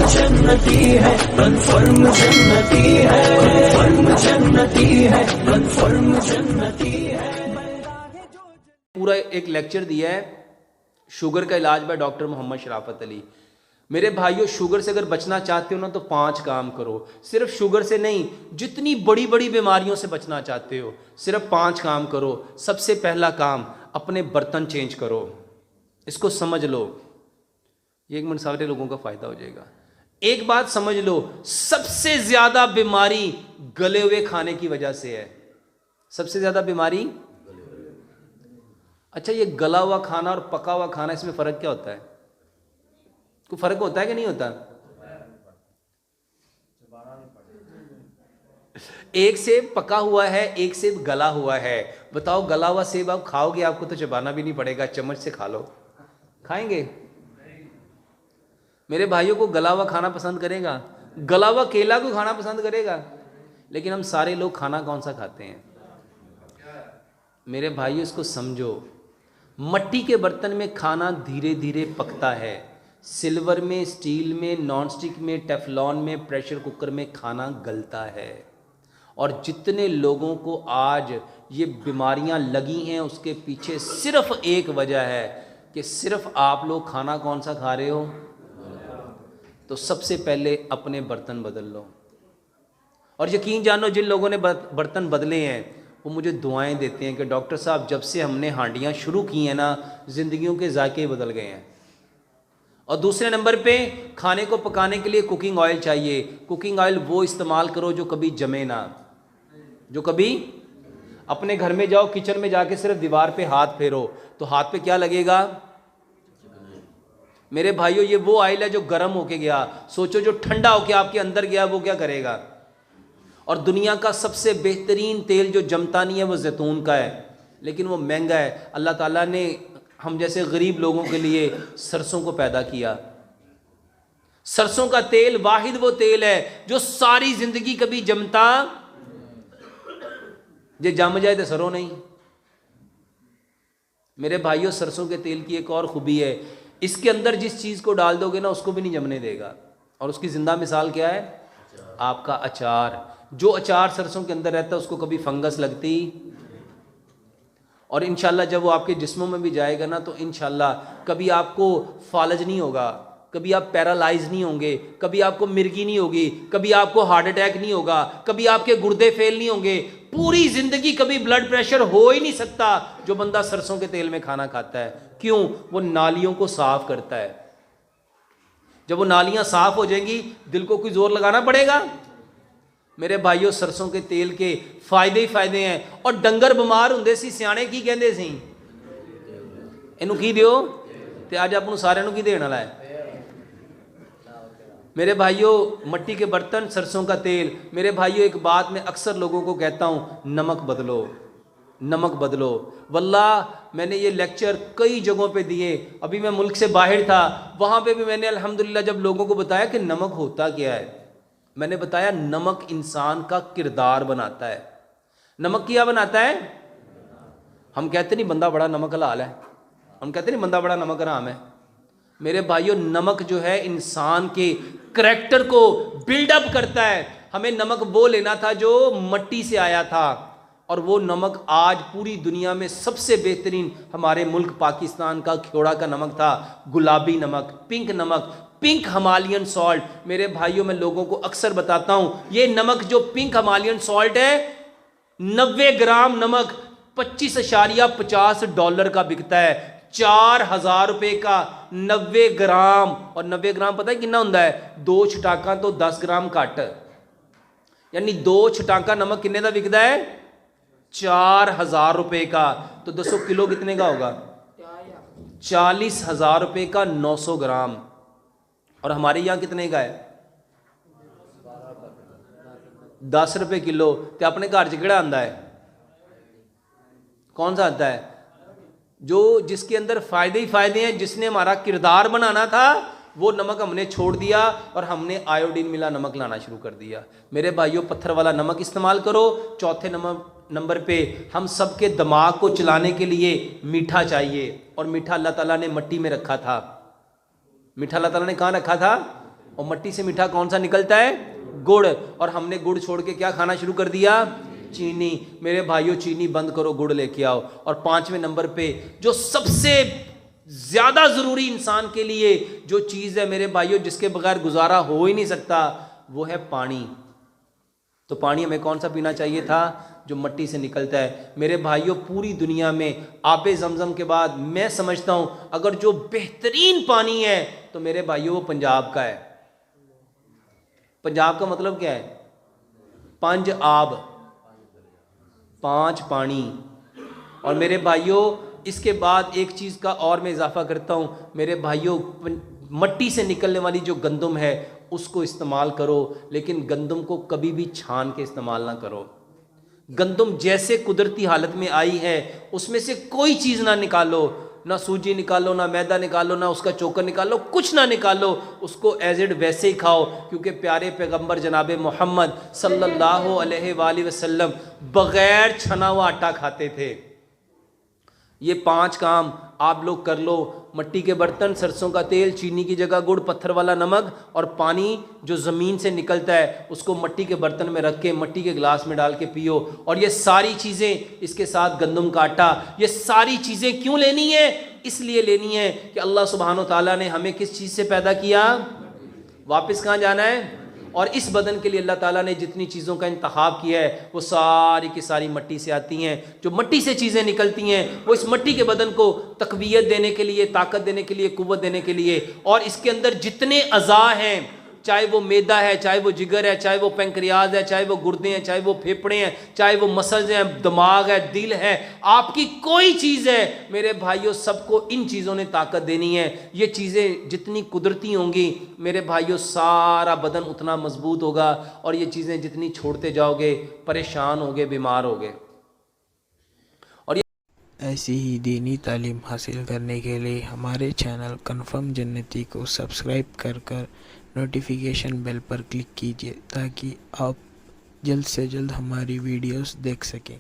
जन्नती है, कन्फर्म जन्नती है, कन्फर्म जन्नती है, कन्फर्म जन्नती है। पूरा एक लेक्चर दिया है शुगर का इलाज बाय डॉक्टर मोहम्मद शराफत अली। मेरे भाइयों, शुगर से अगर बचना चाहते हो ना तो 5 काम करो। सिर्फ शुगर से नहीं, जितनी बड़ी बड़ी बीमारियों से बचना चाहते हो सिर्फ 5 काम करो। सबसे पहला काम, अपने बर्तन चेंज करो। इसको समझ लो, ये 1 मिनट सारे लोगों का फायदा हो जाएगा। एक बात समझ लो, सबसे ज्यादा बीमारी गले हुए खाने की वजह से है। सबसे ज्यादा बीमारी। अच्छा, ये गला हुआ खाना और पका हुआ खाना, इसमें फर्क क्या होता है? कोई फर्क होता है कि नहीं होता? एक सेब पका हुआ है, एक सेब गला हुआ है। बताओ, गला हुआ सेब आप खाओगे, आपको तो चबाना भी नहीं पड़ेगा, चम्मच से खा लो। खाएंगे? मेरे भाइयों को गला हुआ खाना पसंद करेगा? गला हुआ केला को खाना पसंद करेगा? लेकिन हम सारे लोग खाना कौन सा खाते हैं? मेरे भाइयों, इसको समझो, मट्टी के बर्तन में खाना धीरे धीरे पकता है। सिल्वर में, स्टील में, नॉन स्टिक में, टेफलॉन में, प्रेशर कुकर में खाना गलता है। और जितने लोगों को आज ये बीमारियां लगी हैं, उसके पीछे सिर्फ एक वजह है कि सिर्फ आप लोग खाना कौन सा खा रहे हो। तो सबसे पहले अपने बर्तन बदल लो। और यकीन जानो, जिन लोगों ने बर्तन बदले हैं वो मुझे दुआएं देते हैं कि डॉक्टर साहब, जब से हमने हांडियाँ शुरू की हैं ना, ज़िंदगियों के जायके बदल गए हैं। और दूसरे नंबर पे, खाने को पकाने के लिए कुकिंग ऑयल चाहिए। कुकिंग ऑयल वो इस्तेमाल करो जो कभी जमे ना, जो कभी। अपने घर में जाओ, किचन में जाके सिर्फ दीवार पे हाथ फेरो तो हाथ पे क्या लगेगा? मेरे भाइयों, ये वो ऑयल है जो गर्म होके गया। सोचो, जो ठंडा होके आपके अंदर गया वो क्या करेगा? और दुनिया का सबसे बेहतरीन तेल जो जमता नहीं है वो जैतून का है, लेकिन वो महंगा है। अल्लाह ताला ने हम जैसे गरीब लोगों के लिए सरसों को पैदा किया। सरसों का तेल वाहिद वो तेल है जो सारी जिंदगी कभी जमता, जे जम जाए तो सरो नहीं। मेरे भाइयों, सरसों के तेल की एक और खूबी है, इसके अंदर जिस चीज़ को डाल दोगे ना उसको भी नहीं जमने देगा। और उसकी जिंदा मिसाल क्या है? आपका अचार। जो अचार सरसों के अंदर रहता है उसको कभी फंगस लगती। और इंशाल्लाह जब वो आपके जिस्मों में भी जाएगा ना तो इंशाल्लाह कभी आपको फालज नहीं होगा, कभी आप पैरालाइज नहीं होंगे, कभी आपको मिर्गी नहीं होगी, कभी आपको हार्ट अटैक नहीं होगा, कभी आपके गुर्दे फेल नहीं होंगे। पूरी जिंदगी कभी ब्लड प्रेशर हो ही नहीं सकता जो बंदा सरसों के तेल में खाना खाता है। क्यों? वो नालियों को साफ करता है। जब वो नालियां साफ हो जाएंगी, दिल को कोई जोर लगाना पड़ेगा? मेरे भाइयों, सरसों के तेल के फायदे ही फायदे हैं। और डंगर बीमार होंदे सी, सियाणे की कहंदे सी, इनू की दियो, ते अज आपां नूं सारिआं नूं की देण वाला है। मेरे भाइयों, मट्टी के बर्तन, सरसों का तेल। मेरे भाइयों, एक बात मैं अक्सर लोगों को कहता हूँ, नमक बदलो, नमक बदलो। वल्लाह मैंने ये लेक्चर कई जगहों पे दिए। अभी मैं मुल्क से बाहर था, वहाँ पे भी मैंने अल्हम्दुलिल्लाह जब लोगों को बताया कि नमक होता क्या है, मैंने बताया नमक इंसान का किरदार बनाता है। नमक क्या बनाता है? हम कहते नहीं बंदा बड़ा नमक हलाल है, हम कहते नहीं बंदा बड़ा नमक हराम है। मेरे भाइयों, नमक जो है इंसान के करैक्टर को बिल्डअप करता है। हमें नमक वो लेना था जो मट्टी से आया था, और वो नमक आज पूरी दुनिया में सबसे बेहतरीन हमारे मुल्क पाकिस्तान का खेड़ा का नमक था, गुलाबी नमक, पिंक नमक, पिंक हिमालयन सॉल्ट। मेरे भाइयों, मैं लोगों को अक्सर बताता हूं, ये नमक जो पिंक हिमालयन सॉल्ट है, 90 ग्राम नमक $25.50 का बिकता है। 4000 रुपए का 90 ग्राम। और 90 ग्राम पता है कितना होता है? 2 छटाका तो 10 ग्राम घट, यानी 2 छटाका नमक कितने का बिकता है? 4000 रुपए का। तो 200 किलो कितने का होगा? 40,000 रुपए का 900 ग्राम। और हमारे यहाँ कितने का है? 10 रुपए किलो। तो अपने घर च केड़ा आंदा है? कौन सा आता है? जो जिसके अंदर फायदे ही फायदे हैं। जिसने हमारा किरदार बनाना था वो नमक हमने छोड़ दिया और हमने आयोडीन मिला नमक लाना शुरू कर दिया। मेरे भाइयों, पत्थर वाला नमक इस्तेमाल करो। चौथे नंबर पे, हम सबके दिमाग को चलाने के लिए मीठा चाहिए, और मीठा अल्लाह ताला ने मट्टी में रखा था। मीठा अल्लाह ताला ने कहाँ रखा था? और मट्टी से मीठा कौन सा निकलता है? गुड़। और हमने गुड़ छोड़ के क्या खाना शुरू कर दिया? चीनी। मेरे भाइयों चीनी बंद करो, गुड़ लेके आओ। और 5वें नंबर पे जो सबसे ज्यादा जरूरी इंसान के लिए जो चीज है मेरे भाइयों, जिसके बगैर गुजारा हो ही नहीं सकता, वो है पानी। तो पानी हमें कौन सा पीना चाहिए था? जो मट्टी से निकलता है। मेरे भाइयों पूरी दुनिया में आबे ज़मज़म के बाद मैं समझता हूं अगर जो बेहतरीन पानी है तो मेरे भाइयों वो पंजाब का है। पंजाब का मतलब क्या है? 5 आब, 5 पानी। और मेरे भाइयों इसके बाद एक चीज़ का और मैं इजाफा करता हूं, मेरे भाइयों मट्टी से निकलने वाली जो गंदम है उसको इस्तेमाल करो, लेकिन गंदम को कभी भी छान के इस्तेमाल ना करो। गंदम जैसे कुदरती हालत में आई है उसमें से कोई चीज़ ना निकालो, ना सूजी निकालो, ना मैदा निकालो, ना उसका चोकर निकालो, कुछ ना निकालो, उसको एज इट वैसे ही खाओ। क्योंकि प्यारे पैगंबर जनाब मोहम्मद सल्लल्लाहु अलैहि वसल्लम बग़ैर छना हुआ आटा खाते थे। ये 5 काम आप लोग कर लो। मट्टी के बर्तन, सरसों का तेल, चीनी की जगह गुड़, पत्थर वाला नमक और पानी जो ज़मीन से निकलता है उसको मट्टी के बर्तन में रख के मट्टी के गिलास में डाल के पियो। और ये सारी चीज़ें, इसके साथ गंदम का आटा, ये सारी चीज़ें क्यों लेनी है? इसलिए लेनी है कि अल्लाह सुब्हानो ताला ने हमें किस चीज़ से पैदा किया? वापस कहाँ जाना है? और इस बदन के लिए अल्लाह ताला ने जितनी चीज़ों का इंतखाब किया है वो सारी की सारी मट्टी से आती हैं। जो मट्टी से चीज़ें निकलती हैं वो इस मट्टी के बदन को तकवीयत देने के लिए, ताकत देने के लिए, कुव्वत देने के लिए। और इसके अंदर जितने अज़ा हैं, चाहे वो मैदा है, चाहे वो जिगर है, चाहे वो पेंक्रियाज है, चाहे वो गुर्दे हैं, चाहे वो फेफड़े हैं, चाहे वो मसल्स हैं, दिमाग है, दिल है, आपकी कोई चीज़ है मेरे भाइयों, सबको इन चीज़ों ने ताकत देनी है। ये चीज़ें जितनी कुदरती होंगी मेरे भाइयों सारा बदन उतना मजबूत होगा। और ये चीज़ें जितनी छोड़ते जाओगे परेशान होगे, बीमार होगे। ऐसी ही दीनी तालीम हासिल करने के लिए हमारे चैनल कन्फर्म जन्नती को सब्सक्राइब कर नोटिफिकेशन बेल पर क्लिक कीजिए ताकि आप जल्द से जल्द हमारी वीडियोस देख सकें।